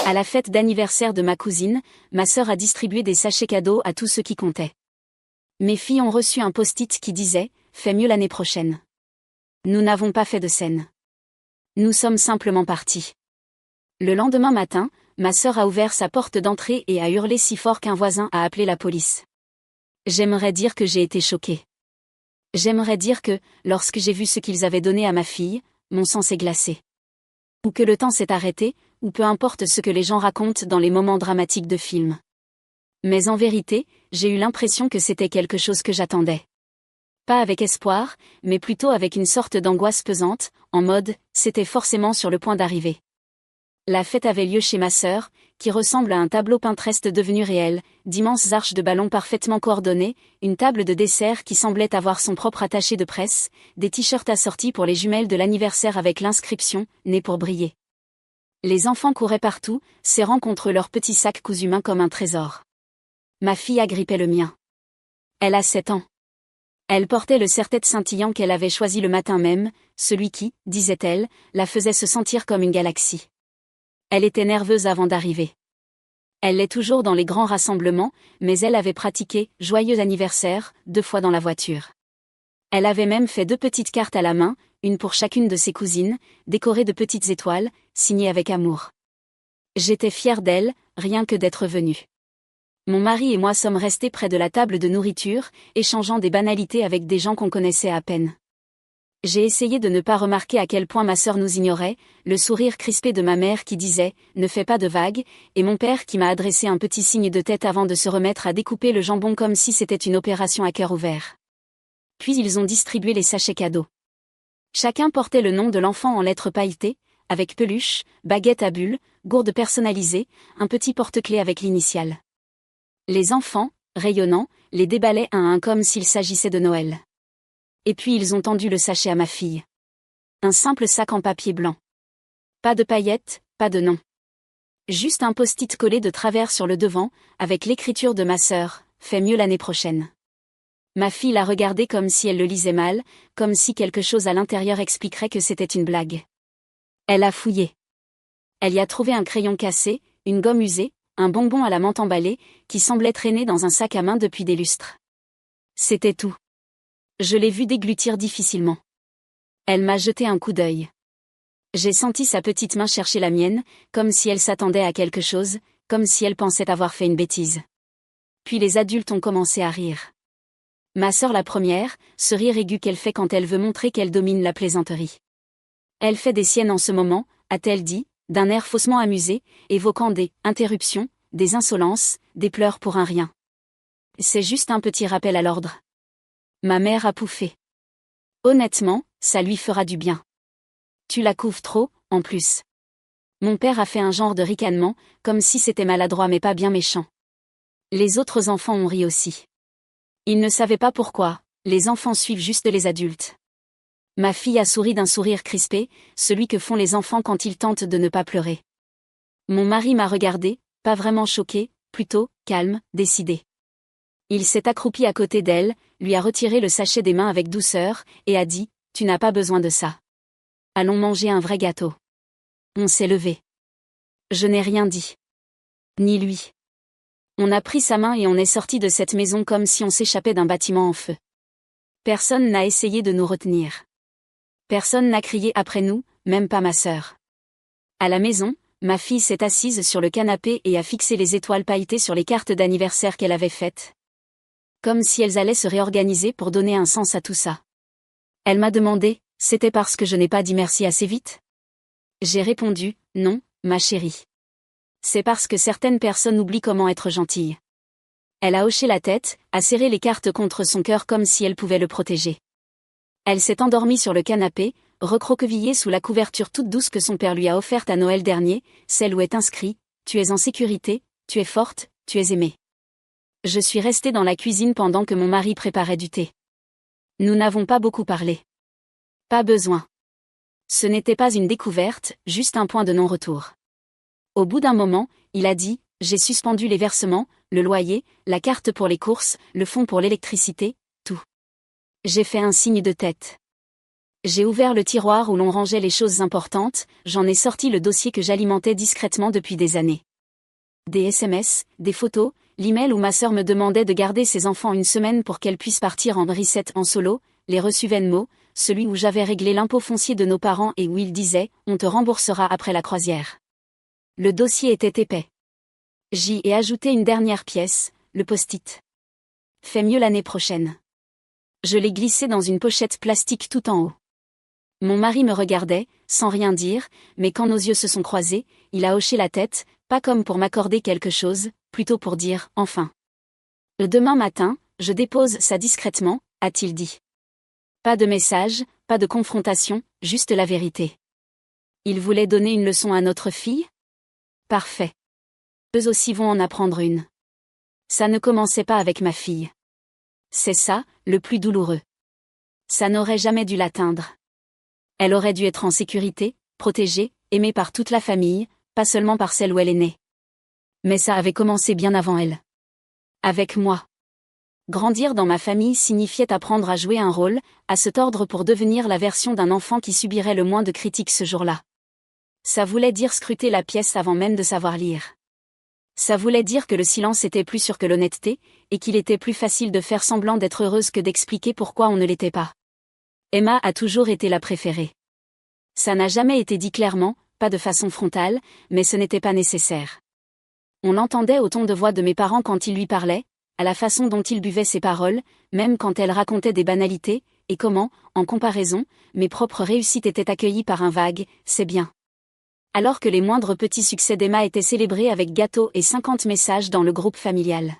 À la fête d'anniversaire de ma cousine, ma sœur a distribué des sachets cadeaux à tous ceux qui comptaient. Mes filles ont reçu un post-it qui disait « Fais mieux l'année prochaine ». Nous n'avons pas fait de scène. Nous sommes simplement partis. Le lendemain matin, ma sœur a ouvert sa porte d'entrée et a hurlé si fort qu'un voisin a appelé la police. J'aimerais dire que j'ai été choquée. J'aimerais dire que, lorsque j'ai vu ce qu'ils avaient donné à ma fille, mon sang s'est glacé. Ou que le temps s'est arrêté, ou peu importe ce que les gens racontent dans les moments dramatiques de films. Mais en vérité, j'ai eu l'impression que c'était quelque chose que j'attendais. Pas avec espoir, mais plutôt avec une sorte d'angoisse pesante, en mode, c'était forcément sur le point d'arriver. La fête avait lieu chez ma sœur, qui ressemble à un tableau Pinterest devenu réel, d'immenses arches de ballons parfaitement coordonnées, une table de dessert qui semblait avoir son propre attaché de presse, des t-shirts assortis pour les jumelles de l'anniversaire avec l'inscription « Né pour briller ». Les enfants couraient partout, serrant contre leurs petits sacs cousus main comme un trésor. Ma fille agrippait le mien. Elle a 7 ans. Elle portait le serre-tête scintillant qu'elle avait choisi le matin même, celui qui, disait-elle, la faisait se sentir comme une galaxie. Elle était nerveuse avant d'arriver. Elle l'est toujours dans les grands rassemblements, mais elle avait pratiqué « Joyeux anniversaire » 2 fois dans la voiture. Elle avait même fait 2 petites cartes à la main, une pour chacune de ses cousines, décorées de petites étoiles, signées avec amour. J'étais fière d'elle, rien que d'être venue. Mon mari et moi sommes restés près de la table de nourriture, échangeant des banalités avec des gens qu'on connaissait à peine. J'ai essayé de ne pas remarquer à quel point ma sœur nous ignorait, le sourire crispé de ma mère qui disait « Ne fais pas de vagues », et mon père qui m'a adressé un petit signe de tête avant de se remettre à découper le jambon comme si c'était une opération à cœur ouvert. Puis ils ont distribué les sachets cadeaux. Chacun portait le nom de l'enfant en lettres pailletées, avec peluche, baguette à bulles, gourde personnalisée, un petit porte-clés avec l'initiale. Les enfants, rayonnants, les déballaient un à un comme s'il s'agissait de Noël. Et puis ils ont tendu le sachet à ma fille. Un simple sac en papier blanc. Pas de paillettes, pas de nom. Juste un post-it collé de travers sur le devant, avec l'écriture de ma sœur, « Fais mieux l'année prochaine ». Ma fille l'a regardé comme si elle le lisait mal, comme si quelque chose à l'intérieur expliquerait que c'était une blague. Elle a fouillé. Elle y a trouvé un crayon cassé, une gomme usée, un bonbon à la menthe emballée, qui semblait traîner dans un sac à main depuis des lustres. C'était tout. Je l'ai vue déglutir difficilement. Elle m'a jeté un coup d'œil. J'ai senti sa petite main chercher la mienne, comme si elle s'attendait à quelque chose, comme si elle pensait avoir fait une bêtise. Puis les adultes ont commencé à rire. Ma sœur la première, ce rire aigu qu'elle fait quand elle veut montrer qu'elle domine la plaisanterie. Elle fait des siennes en ce moment, a-t-elle dit, d'un air faussement amusé, évoquant des interruptions, des insolences, des pleurs pour un rien. C'est juste un petit rappel à l'ordre. Ma mère a pouffé. Honnêtement, ça lui fera du bien. Tu la couves trop, en plus. Mon père a fait un genre de ricanement, comme si c'était maladroit mais pas bien méchant. Les autres enfants ont ri aussi. Ils ne savaient pas pourquoi, les enfants suivent juste les adultes. Ma fille a souri d'un sourire crispé, celui que font les enfants quand ils tentent de ne pas pleurer. Mon mari m'a regardé, pas vraiment choqué, plutôt, calme, décidé. Il s'est accroupi à côté d'elle, lui a retiré le sachet des mains avec douceur, et a dit « Tu n'as pas besoin de ça. Allons manger un vrai gâteau. » On s'est levé. Je n'ai rien dit. Ni lui. On a pris sa main et on est sorti de cette maison comme si on s'échappait d'un bâtiment en feu. Personne n'a essayé de nous retenir. Personne n'a crié après nous, même pas ma sœur. À la maison, ma fille s'est assise sur le canapé et a fixé les étoiles pailletées sur les cartes d'anniversaire qu'elle avait faites. Comme si elles allaient se réorganiser pour donner un sens à tout ça. Elle m'a demandé, c'était parce que je n'ai pas dit merci assez vite? J'ai répondu, non, ma chérie. C'est parce que certaines personnes oublient comment être gentilles. Elle a hoché la tête, a serré les cartes contre son cœur comme si elle pouvait le protéger. Elle s'est endormie sur le canapé, recroquevillée sous la couverture toute douce que son père lui a offerte à Noël dernier, celle où est inscrit « Tu es en sécurité, tu es forte, tu es aimée ». Je suis restée dans la cuisine pendant que mon mari préparait du thé. Nous n'avons pas beaucoup parlé. Pas besoin. Ce n'était pas une découverte, juste un point de non-retour. Au bout d'un moment, il a dit « J'ai suspendu les versements, le loyer, la carte pour les courses, le fonds pour l'électricité, tout. » J'ai fait un signe de tête. J'ai ouvert le tiroir où l'on rangeait les choses importantes, j'en ai sorti le dossier que j'alimentais discrètement depuis des années. Des SMS, des photos, l'email où ma sœur me demandait de garder ses enfants une semaine pour qu'elle puisse partir en reset en solo, les reçus Venmo, celui où j'avais réglé l'impôt foncier de nos parents et où il disait « On te remboursera après la croisière ». Le dossier était épais. J'y ai ajouté une dernière pièce, le post-it. Fais mieux l'année prochaine. Je l'ai glissé dans une pochette plastique tout en haut. Mon mari me regardait, sans rien dire, mais quand nos yeux se sont croisés, il a hoché la tête, pas comme pour m'accorder quelque chose, plutôt pour dire « enfin ». Demain matin, je dépose ça discrètement, a-t-il dit. Pas de message, pas de confrontation, juste la vérité. Il voulait donner une leçon à notre fille ? Parfait. Eux aussi vont en apprendre une. Ça ne commençait pas avec ma fille. C'est ça, le plus douloureux. Ça n'aurait jamais dû l'atteindre. Elle aurait dû être en sécurité, protégée, aimée par toute la famille, pas seulement par celle où elle est née. Mais ça avait commencé bien avant elle. Avec moi. Grandir dans ma famille signifiait apprendre à jouer un rôle, à se tordre pour devenir la version d'un enfant qui subirait le moins de critiques ce jour-là. Ça voulait dire scruter la pièce avant même de savoir lire. Ça voulait dire que le silence était plus sûr que l'honnêteté, et qu'il était plus facile de faire semblant d'être heureuse que d'expliquer pourquoi on ne l'était pas. Emma a toujours été la préférée. Ça n'a jamais été dit clairement, pas de façon frontale, mais ce n'était pas nécessaire. On l'entendait au ton de voix de mes parents quand ils lui parlaient, à la façon dont ils buvaient ses paroles, même quand elle racontait des banalités, et comment, en comparaison, mes propres réussites étaient accueillies par un vague « c'est bien ». Alors que les moindres petits succès d'Emma étaient célébrés avec gâteaux et 50 messages dans le groupe familial.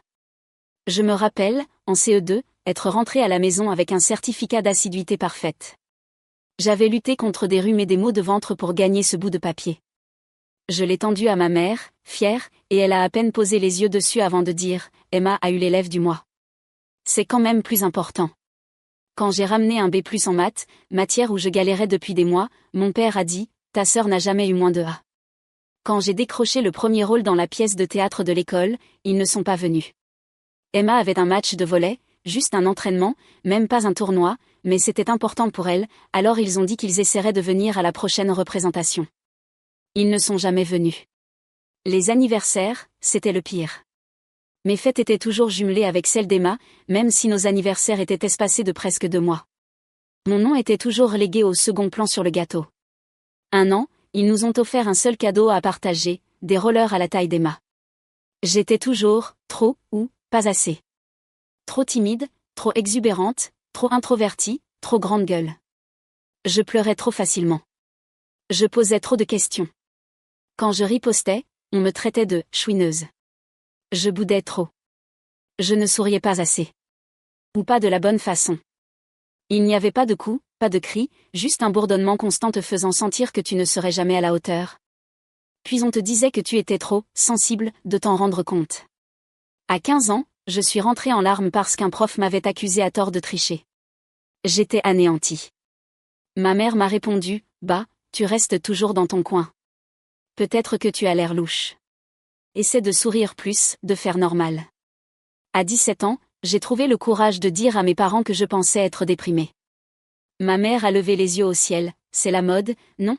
Je me rappelle, en CE2, être rentrée à la maison avec un certificat d'assiduité parfaite. J'avais lutté contre des rhumes et des maux de ventre pour gagner ce bout de papier. Je l'ai tendu à ma mère, fière, et elle a à peine posé les yeux dessus avant de dire « Emma a eu l'élève du mois ». C'est quand même plus important. Quand j'ai ramené un B+ en maths, matière où je galérais depuis des mois, mon père a dit « Ta sœur n'a jamais eu moins de A ». Quand j'ai décroché le premier rôle dans la pièce de théâtre de l'école, ils ne sont pas venus. Emma avait un match de volley, juste un entraînement, même pas un tournoi, mais c'était important pour elle, alors ils ont dit qu'ils essaieraient de venir à la prochaine représentation. Ils ne sont jamais venus. Les anniversaires, c'était le pire. Mes fêtes étaient toujours jumelées avec celles d'Emma, même si nos anniversaires étaient espacés de presque 2 mois. Mon nom était toujours relégué au second plan sur le gâteau. Un an, ils nous ont offert un seul cadeau à partager, des rollers à la taille d'Emma. J'étais toujours, trop, ou, pas assez. Trop timide, trop exubérante, trop introvertie, trop grande gueule. Je pleurais trop facilement. Je posais trop de questions. Quand je ripostais, on me traitait de « chouineuse ». Je boudais trop. Je ne souriais pas assez. Ou pas de la bonne façon. Il n'y avait pas de coups, pas de cris, juste un bourdonnement constant te faisant sentir que tu ne serais jamais à la hauteur. Puis on te disait que tu étais trop sensible de t'en rendre compte. À 15 ans, je suis rentrée en larmes parce qu'un prof m'avait accusé à tort de tricher. J'étais anéantie. Ma mère m'a répondu « Bah, tu restes toujours dans ton coin. Peut-être que tu as l'air louche. Essaie de sourire plus, de faire normal. » À 17 ans, j'ai trouvé le courage de dire à mes parents que je pensais être déprimée. Ma mère a levé les yeux au ciel, c'est la mode, non ?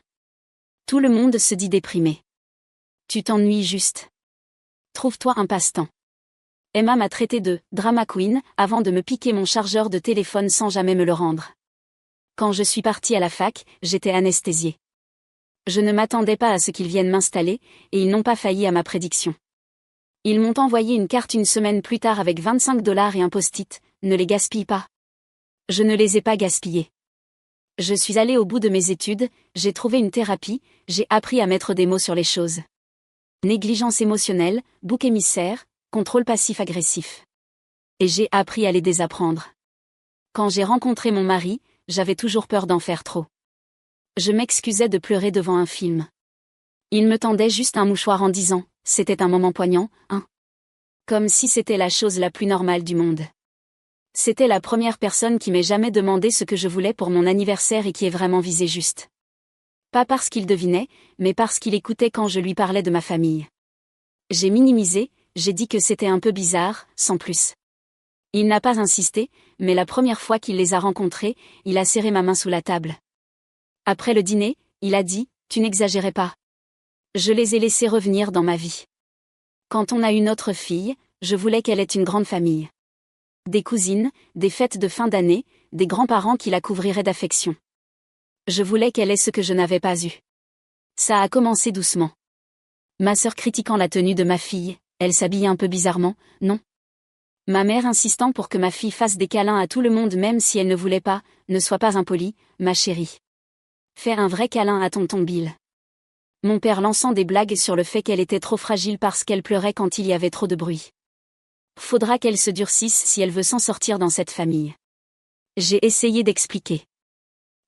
Tout le monde se dit déprimé. Tu t'ennuies juste. Trouve-toi un passe-temps. Emma m'a traité de « drama queen » avant de me piquer mon chargeur de téléphone sans jamais me le rendre. Quand je suis partie à la fac, j'étais anesthésiée. Je ne m'attendais pas à ce qu'ils viennent m'installer, et ils n'ont pas failli à ma prédiction. Ils m'ont envoyé une carte une semaine plus tard avec 25 $ et un post-it, ne les gaspille pas. Je ne les ai pas gaspillés. Je suis allée au bout de mes études, j'ai trouvé une thérapie, j'ai appris à mettre des mots sur les choses. Négligence émotionnelle, bouc émissaire, contrôle passif-agressif. Et j'ai appris à les désapprendre. Quand j'ai rencontré mon mari, j'avais toujours peur d'en faire trop. Je m'excusais de pleurer devant un film. Il me tendait juste un mouchoir en disant « C'était un moment poignant, hein ?» Comme si c'était la chose la plus normale du monde. C'était la première personne qui m'ait jamais demandé ce que je voulais pour mon anniversaire et qui est vraiment visé juste. Pas parce qu'il devinait, mais parce qu'il écoutait quand je lui parlais de ma famille. J'ai minimisé, j'ai dit que c'était un peu bizarre, sans plus. Il n'a pas insisté, mais la première fois qu'il les a rencontrés, il a serré ma main sous la table. Après le dîner, il a dit, tu n'exagérais pas. Je les ai laissés revenir dans ma vie. Quand on a une autre fille, je voulais qu'elle ait une grande famille. Des cousines, des fêtes de fin d'année, des grands-parents qui la couvriraient d'affection. Je voulais qu'elle ait ce que je n'avais pas eu. Ça a commencé doucement. Ma sœur critiquant la tenue de ma fille, elle s'habille un peu bizarrement, non? Ma mère insistant pour que ma fille fasse des câlins à tout le monde même si elle ne voulait pas, ne sois pas impolie, ma chérie. Faire un vrai câlin à tonton Bill. Mon père lançant des blagues sur le fait qu'elle était trop fragile parce qu'elle pleurait quand il y avait trop de bruit. Faudra qu'elle se durcisse si elle veut s'en sortir dans cette famille. J'ai essayé d'expliquer.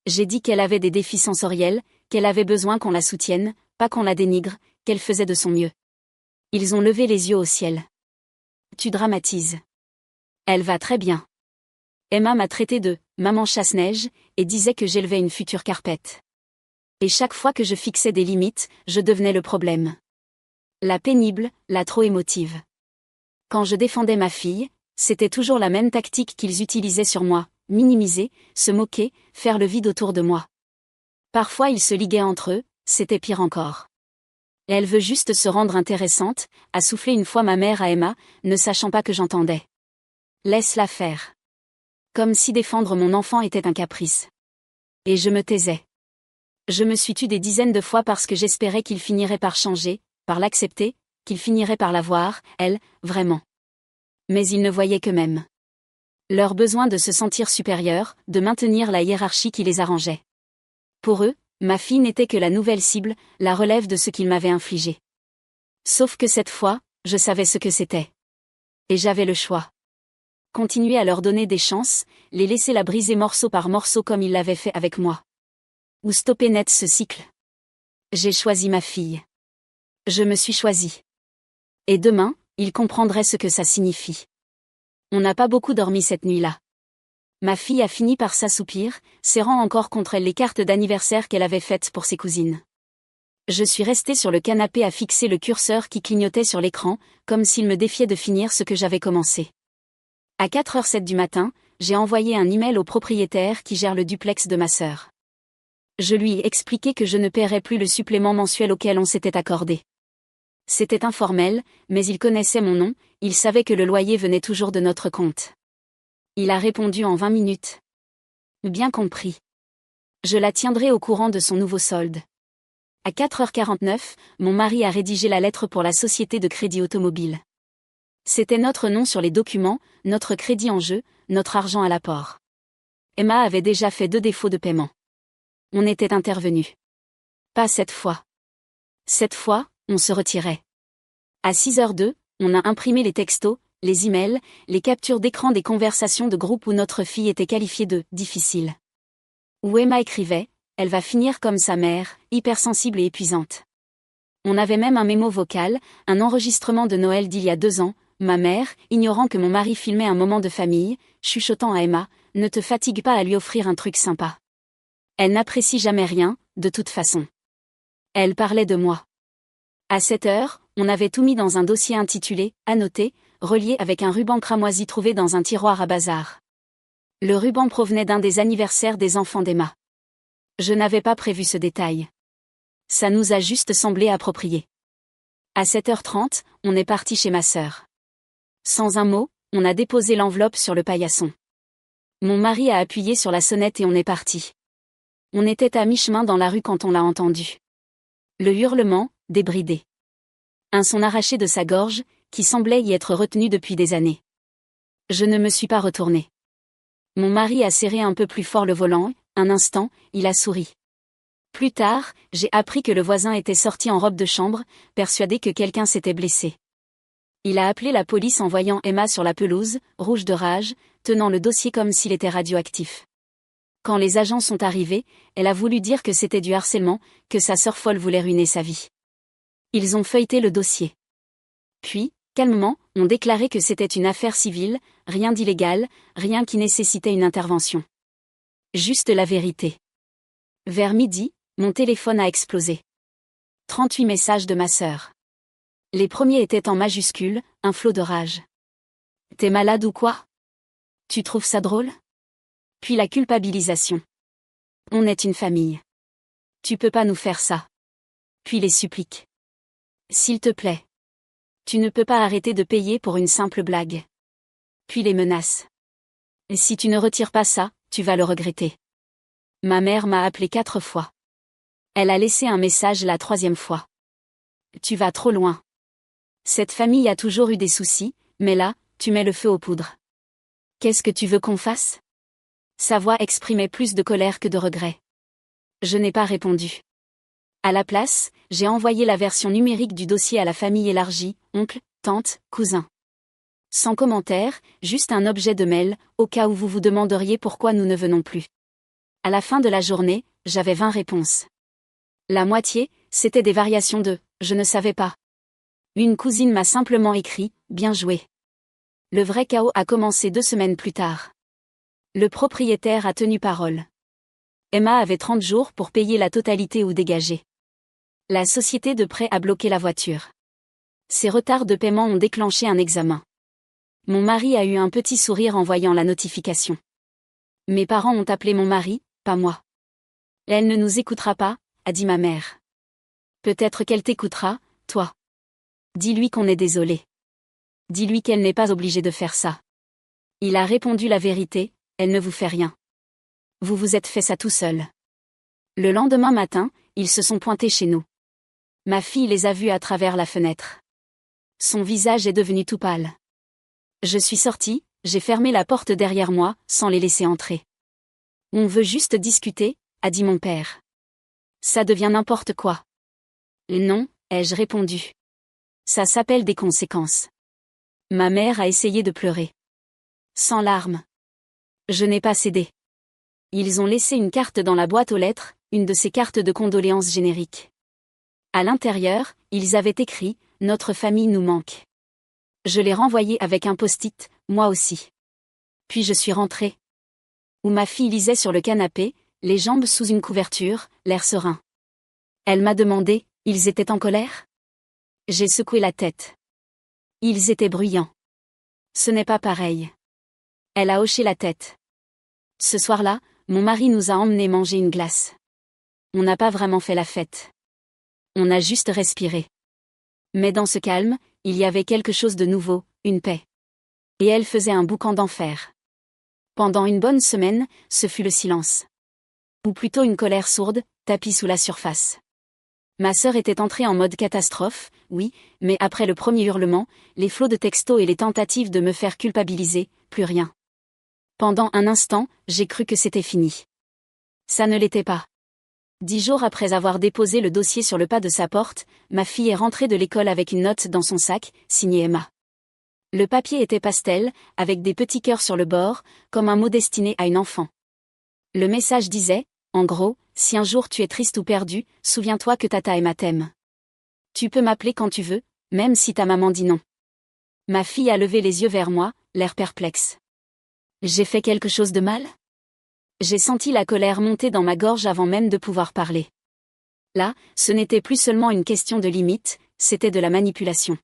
J'ai dit qu'elle avait des défis sensoriels, qu'elle avait besoin qu'on la soutienne, pas qu'on la dénigre, qu'elle faisait de son mieux. Ils ont levé les yeux au ciel. Tu dramatises. Elle va très bien. Emma m'a traité de « maman chasse-neige » et disait que j'élevais une future carpette. Et chaque fois que je fixais des limites, je devenais le problème. La pénible, la trop émotive. Quand je défendais ma fille, c'était toujours la même tactique qu'ils utilisaient sur moi, minimiser, se moquer, faire le vide autour de moi. Parfois ils se liguaient entre eux, c'était pire encore. Et elle veut juste se rendre intéressante, a soufflé une fois ma mère à Emma, ne sachant pas que j'entendais. Laisse-la faire. Comme si défendre mon enfant était un caprice. Et je me taisais. Je me suis tue des dizaines de fois parce que j'espérais qu'il finirait par changer, par l'accepter, qu'il finirait par la voir, elle, vraiment. Mais ils ne voyaient qu'eux-mêmes. Leur besoin de se sentir supérieur, de maintenir la hiérarchie qui les arrangeait. Pour eux, ma fille n'était que la nouvelle cible, la relève de ce qu'ils m'avaient infligé. Sauf que cette fois, je savais ce que c'était. Et j'avais le choix. Continuer à leur donner des chances, les laisser la briser morceau par morceau comme ils l'avaient fait avec moi. Ou stopper net ce cycle. J'ai choisi ma fille. Je me suis choisie. Et demain, ils comprendraient ce que ça signifie. On n'a pas beaucoup dormi cette nuit-là. Ma fille a fini par s'assoupir, serrant encore contre elle les cartes d'anniversaire qu'elle avait faites pour ses cousines. Je suis restée sur le canapé à fixer le curseur qui clignotait sur l'écran, comme s'il me défiait de finir ce que j'avais commencé. À 4h07 du matin, j'ai envoyé un email au propriétaire qui gère le duplex de ma sœur. Je lui ai expliqué que je ne paierais plus le supplément mensuel auquel on s'était accordé. C'était informel, mais il connaissait mon nom, il savait que le loyer venait toujours de notre compte. Il a répondu en 20 minutes. Bien compris. Je la tiendrai au courant de son nouveau solde. À 4h49, mon mari a rédigé la lettre pour la société de crédit automobile. C'était notre nom sur les documents, notre crédit en jeu, notre argent à l'apport. Emma avait déjà fait 2 défauts de paiement. On était intervenu. Pas cette fois. Cette fois, on se retirait. À 6h02, on a imprimé les textos, les emails, les captures d'écran des conversations de groupe où notre fille était qualifiée de « difficile ». Où Emma écrivait « Elle va finir comme sa mère, hypersensible et épuisante ». On avait même un mémo vocal, un enregistrement de Noël d'il y a 2 ans, ma mère, ignorant que mon mari filmait un moment de famille, chuchotant à Emma « Ne te fatigue pas à lui offrir un truc sympa. Elle n'apprécie jamais rien, de toute façon. » Elle parlait de moi. À 7h, on avait tout mis dans un dossier intitulé « Annoté », relié avec un ruban cramoisi trouvé dans un tiroir à bazar. Le ruban provenait d'un des anniversaires des enfants d'Emma. Je n'avais pas prévu ce détail. Ça nous a juste semblé approprié. À 7h30, on est parti chez ma sœur. Sans un mot, on a déposé l'enveloppe sur le paillasson. Mon mari a appuyé sur la sonnette et on est parti. On était à mi-chemin dans la rue quand on l'a entendu. Le hurlement, débridé. Un son arraché de sa gorge, qui semblait y être retenu depuis des années. Je ne me suis pas retournée. Mon mari a serré un peu plus fort le volant, un instant, il a souri. Plus tard, j'ai appris que le voisin était sorti en robe de chambre, persuadé que quelqu'un s'était blessé. Il a appelé la police en voyant Emma sur la pelouse, rouge de rage, tenant le dossier comme s'il était radioactif. Quand les agents sont arrivés, elle a voulu dire que c'était du harcèlement, que sa sœur folle voulait ruiner sa vie. Ils ont feuilleté le dossier. Puis, calmement, ont déclaré que c'était une affaire civile, rien d'illégal, rien qui nécessitait une intervention. Juste la vérité. Vers midi, mon téléphone a explosé. 38 messages de ma sœur. Les premiers étaient en majuscules, un flot de rage. T'es malade ou quoi? Tu trouves ça drôle? Puis la culpabilisation. On est une famille. Tu peux pas nous faire ça. Puis les supplique. S'il te plaît. Tu ne peux pas arrêter de payer pour une simple blague. Puis les menace. Si tu ne retires pas ça, tu vas le regretter. Ma mère m'a appelé 4 fois. Elle a laissé un message la 3e fois. Tu vas trop loin. Cette famille a toujours eu des soucis, mais là, tu mets le feu aux poudres. Qu'est-ce que tu veux qu'on fasse? Sa voix exprimait plus de colère que de regret. Je n'ai pas répondu. À la place, j'ai envoyé la version numérique du dossier à la famille élargie, oncle, tante, cousin. Sans commentaire, juste un objet de mail, au cas où vous vous demanderiez pourquoi nous ne venons plus. À la fin de la journée, j'avais 20 réponses. La moitié, c'était des variations de « je ne savais pas ». Une cousine m'a simplement écrit « bien joué ». Le vrai chaos a commencé 2 semaines plus tard. Le propriétaire a tenu parole. Emma avait 30 jours pour payer la totalité ou dégager. La société de prêt a bloqué la voiture. Ces retards de paiement ont déclenché un examen. Mon mari a eu un petit sourire en voyant la notification. Mes parents ont appelé mon mari, pas moi. Elle ne nous écoutera pas, a dit ma mère. Peut-être qu'elle t'écoutera, toi. Dis-lui qu'on est désolé. Dis-lui qu'elle n'est pas obligée de faire ça. Il a répondu la vérité, elle ne vous fait rien. Vous vous êtes fait ça tout seul. Le lendemain matin, ils se sont pointés chez nous. Ma fille les a vus à travers la fenêtre. Son visage est devenu tout pâle. Je suis sortie, j'ai fermé la porte derrière moi, sans les laisser entrer. On veut juste discuter, a dit mon père. Ça devient n'importe quoi. Non, ai-je répondu. Ça s'appelle des conséquences. Ma mère a essayé de pleurer. Sans larmes. Je n'ai pas cédé. Ils ont laissé une carte dans la boîte aux lettres, une de ces cartes de condoléances génériques. À l'intérieur, ils avaient écrit « Notre famille nous manque ». Je l'ai renvoyé avec un post-it, moi aussi. Puis je suis rentrée. Où ma fille lisait sur le canapé, les jambes sous une couverture, l'air serein. Elle m'a demandé « Ils étaient en colère ?» J'ai secoué la tête. Ils étaient bruyants. Ce n'est pas pareil. Elle a hoché la tête. Ce soir-là, mon mari nous a emmenés manger une glace. On n'a pas vraiment fait la fête. On a juste respiré. Mais dans ce calme, il y avait quelque chose de nouveau, une paix. Et elle faisait un boucan d'enfer. Pendant une bonne semaine, ce fut le silence. Ou plutôt une colère sourde, tapie sous la surface. Ma sœur était entrée en mode catastrophe, oui, mais après le premier hurlement, les flots de textos et les tentatives de me faire culpabiliser, plus rien. Pendant un instant, j'ai cru que c'était fini. Ça ne l'était pas. 10 jours après avoir déposé le dossier sur le pas de sa porte, ma fille est rentrée de l'école avec une note dans son sac, signée Emma. Le papier était pastel, avec des petits cœurs sur le bord, comme un mot destiné à une enfant. Le message disait, en gros, si un jour tu es triste ou perdu, souviens-toi que Tata Emma t'aime. Tu peux m'appeler quand tu veux, même si ta maman dit non. Ma fille a levé les yeux vers moi, l'air perplexe. J'ai fait quelque chose de mal? J'ai senti la colère monter dans ma gorge avant même de pouvoir parler. Là, ce n'était plus seulement une question de limite, c'était de la manipulation.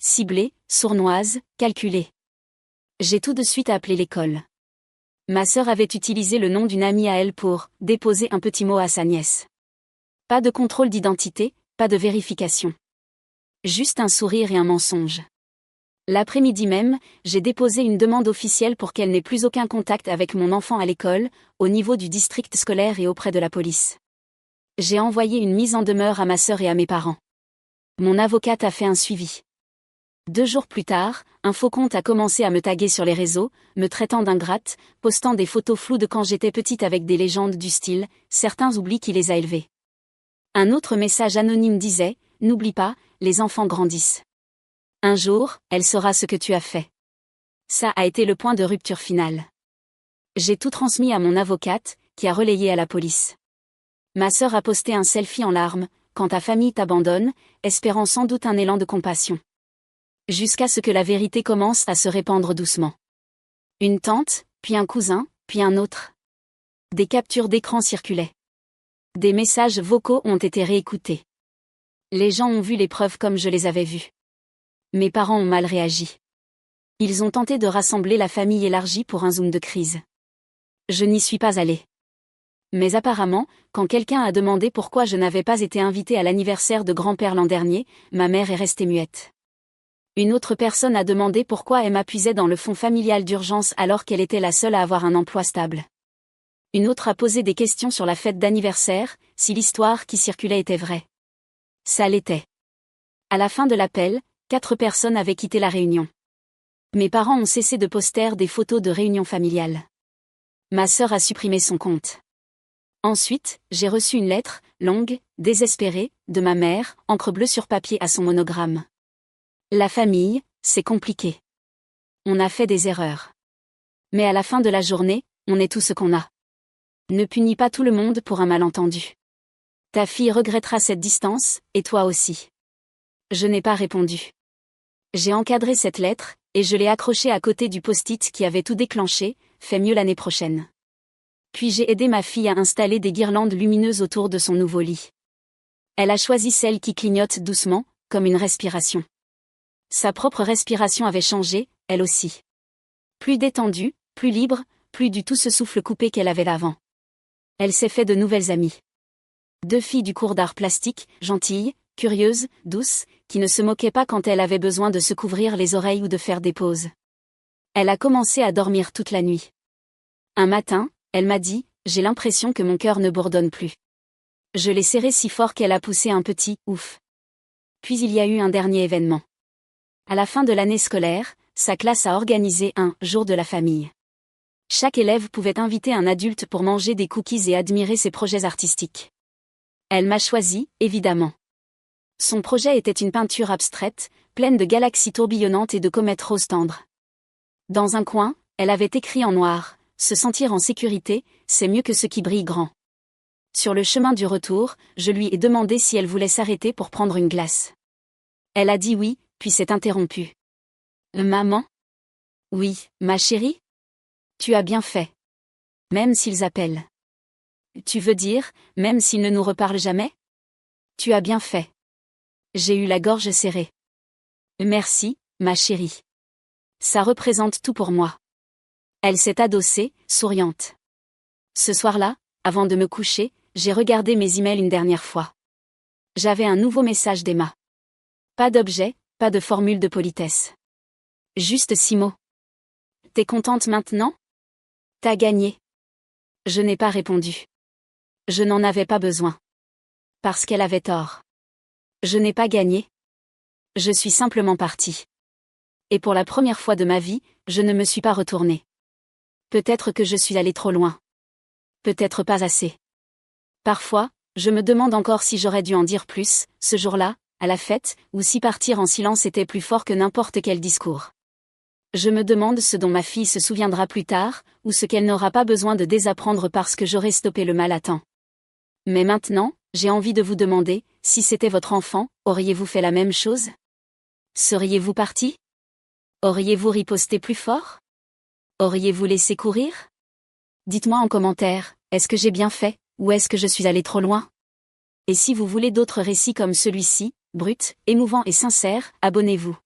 Ciblée, sournoise, calculée. J'ai tout de suite appelé l'école. Ma sœur avait utilisé le nom d'une amie à elle pour déposer un petit mot à sa nièce. Pas de contrôle d'identité, pas de vérification. Juste un sourire et un mensonge. L'après-midi même, j'ai déposé une demande officielle pour qu'elle n'ait plus aucun contact avec mon enfant à l'école, au niveau du district scolaire et auprès de la police. J'ai envoyé une mise en demeure à ma sœur et à mes parents. Mon avocate a fait un suivi. 2 jours plus tard, un faux compte a commencé à me taguer sur les réseaux, me traitant d'ingrate, postant des photos floues de quand j'étais petite avec des légendes du style « Certains oublient qui les a élevés ». Un autre message anonyme disait « N'oublie pas, les enfants grandissent. Un jour, elle saura ce que tu as fait. » Ça a été le point de rupture final. J'ai tout transmis à mon avocate, qui a relayé à la police. Ma sœur a posté un selfie en larmes, « Quand ta famille t'abandonne », espérant sans doute un élan de compassion. Jusqu'à ce que la vérité commence à se répandre doucement. Une tante, puis un cousin, puis un autre. Des captures d'écran circulaient. Des messages vocaux ont été réécoutés. Les gens ont vu les preuves comme je les avais vues. Mes parents ont mal réagi. Ils ont tenté de rassembler la famille élargie pour un zoom de crise. Je n'y suis pas allée. Mais apparemment, quand quelqu'un a demandé pourquoi je n'avais pas été invitée à l'anniversaire de grand-père l'an dernier, ma mère est restée muette. Une autre personne a demandé pourquoi Emma puisait dans le fonds familial d'urgence alors qu'elle était la seule à avoir un emploi stable. Une autre a posé des questions sur la fête d'anniversaire, si l'histoire qui circulait était vraie. Ça l'était. À la fin de l'appel, 4 personnes avaient quitté la réunion. Mes parents ont cessé de poster des photos de réunions familiales. Ma sœur a supprimé son compte. Ensuite, j'ai reçu une lettre, longue, désespérée, de ma mère, encre bleue sur papier à son monogramme. La famille, c'est compliqué. On a fait des erreurs. Mais à la fin de la journée, on est tout ce qu'on a. Ne punis pas tout le monde pour un malentendu. Ta fille regrettera cette distance, et toi aussi. Je n'ai pas répondu. J'ai encadré cette lettre, et je l'ai accrochée à côté du post-it qui avait tout déclenché, fais mieux l'année prochaine. Puis j'ai aidé ma fille à installer des guirlandes lumineuses autour de son nouveau lit. Elle a choisi celle qui clignote doucement, comme une respiration. Sa propre respiration avait changé, elle aussi. Plus détendue, plus libre, plus du tout ce souffle coupé qu'elle avait d'avant. Elle s'est fait de nouvelles amies. 2 filles du cours d'art plastique, gentilles, curieuses, douces, qui ne se moquaient pas quand elle avait besoin de se couvrir les oreilles ou de faire des pauses. Elle a commencé à dormir toute la nuit. Un matin, elle m'a dit, j'ai l'impression que mon cœur ne bourdonne plus. Je l'ai serrée si fort qu'elle a poussé un petit « ouf ». Puis il y a eu un dernier événement. À la fin de l'année scolaire, sa classe a organisé un « jour de la famille ». Chaque élève pouvait inviter un adulte pour manger des cookies et admirer ses projets artistiques. Elle m'a choisi, évidemment. Son projet était une peinture abstraite, pleine de galaxies tourbillonnantes et de comètes roses tendres. Dans un coin, elle avait écrit en noir, « Se sentir en sécurité, c'est mieux que ce qui brille grand ». Sur le chemin du retour, je lui ai demandé si elle voulait s'arrêter pour prendre une glace. Elle a dit oui, puis s'est interrompue. « Maman ? » ?»« Oui, ma chérie ? » ?»« Tu as bien fait. Même s'ils appellent. »« Tu veux dire, même s'ils ne nous reparlent jamais ? » ?»« Tu as bien fait. » J'ai eu la gorge serrée. « Merci, ma chérie. Ça représente tout pour moi. » Elle s'est adossée, souriante. Ce soir-là, avant de me coucher, j'ai regardé mes emails une dernière fois. J'avais un nouveau message d'Emma. Pas d'objet, pas de formule de politesse. Juste 6 mots. T'es contente maintenant ? T'as gagné. Je n'ai pas répondu. Je n'en avais pas besoin. Parce qu'elle avait tort. Je n'ai pas gagné. Je suis simplement partie. Et pour la première fois de ma vie, je ne me suis pas retournée. Peut-être que je suis allée trop loin. Peut-être pas assez. Parfois, je me demande encore si j'aurais dû en dire plus, ce jour-là, à la fête, ou si partir en silence était plus fort que n'importe quel discours. Je me demande ce dont ma fille se souviendra plus tard, ou ce qu'elle n'aura pas besoin de désapprendre parce que j'aurai stoppé le mal à temps. Mais maintenant, j'ai envie de vous demander, si c'était votre enfant, auriez-vous fait la même chose ? Seriez-vous parti ? Auriez-vous riposté plus fort ? Auriez-vous laissé courir ? Dites-moi en commentaire, est-ce que j'ai bien fait, ou est-ce que je suis allé trop loin ? Et si vous voulez d'autres récits comme celui-ci, brut, émouvant et sincère, abonnez-vous.